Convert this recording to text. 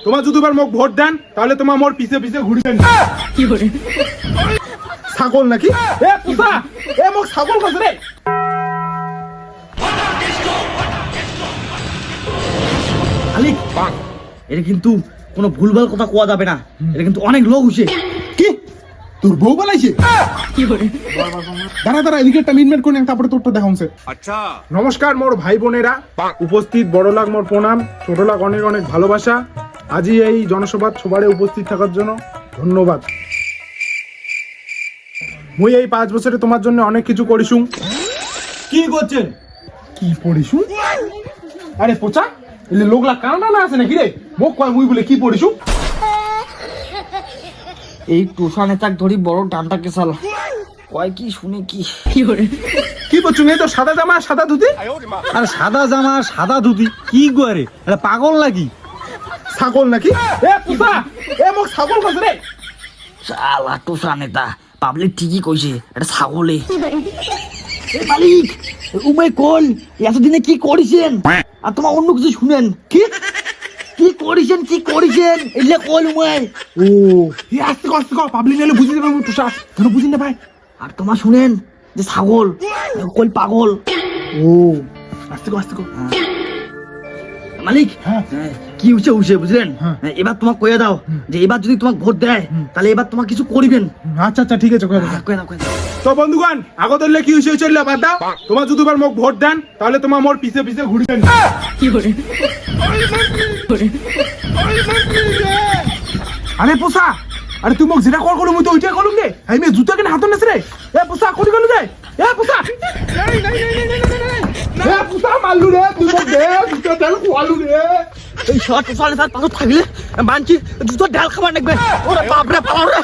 তোমার যদি এবার মোক ভোট দেন তাহলে তোমার মোর পিছে পিছে ঘুরবেন। কি করে ছাগল নাকি? এ পুষা, এ মোক ছাগল কইছ রে। মালিক এটা কিন্তু কোনো ভুলভাল কথা কোয়া যাবে না, এটা কিন্তু অনেক লোক হইছে। কি তোর বউ বলাইছে? কি করে দাঁড়া দাঁড়া, এদিকে একটা মিটমেট করে নে, তারপরে তোরটা দেখাউছে। আচ্ছা নমস্কার মোর ভাই বোনেরা, উপস্থিত বড় লাগ মোর প্রণাম, ছোট লাগ অনেক অনেক ভালোবাসা। আজি এই জনসভা সবারে উপস্থিত থাকার জন্য ধন্যবাদ। মুই এই 5 বছরে তোমার জন্য অনেক কিছু করিছুম। কি করছেন? কি পড়িছু? আরে পোচা, এলে লোকলা কানা না আছে নাকি রে? মোক কয় মুই বলে কি পড়িছু? এই টুসা নেতাক ধরি বড় ডান্ডা কেসাল কয় কি শুনে কি কি করে কি বলছু? এই তো সাদা জামা সাদা ধুতি। আর সাদা জামা সাদা ধুতি কি করে? এটা পাগল নাকি? ছাগল নাকি? এ পোচা, এ মোক ছাগল কইছ রে। শালা টুসা নেতা পাবলিক ঠিকই কইছে, এটা ছাগলে। এই মালিক উমাই কোন এতদিনে কি করেছেন? আর তোমার অন্য কিছু শুনেন কি কি করেছেন কি করেছেন এলে কোন উমাই। ও এ আস্তে কর আস্তে কর, পাবলিক নিলে বুঝিয়ে দেবে পোচা, কেন বুঝিন না ভাই? আর তোমার শুনেন যে ছাগল কোন পাগল। ও আস্তে কর আস্তে কর। মালিক হ্যাঁ। কি হচ্ছে হচ্ছে বুঝলেন? হ্যাঁ। এবার তোমাকে কয়ে দাও যে এবার যদি তোমাকে ভোট দেয় তাহলে এবার তোমাকে কিছু করিবেন। আচ্ছা আচ্ছা ঠিক আছে, কয়ে দাও। কয়ে দাও কয়ে দাও। তো বন্ধুগণ, আগত হলে কি হয়েছে চললে বাদ দাও। তোমার যদি এবার মোক ভোট দেন তাহলে তোমার মোর পিছে পিছে ঘুরবেন। কি করে করে আরে পোষা, আরে তুই মোক যেটা কল করলু মুই তো ওইটাই করলুম রে। এই মে জুতা কেন হাতে নেছে রে? এ পোষা করি গেলু রে? এ পোষা, এ পোষা মারলু রে, তুই মোক দে জুতা তেল খোয়ালু রে। এই শর্ট সালে তার পাশে থাকলে বানছি জুতো ডাল খাবার লাগবে। ওরে বাপ রে পালাও রে।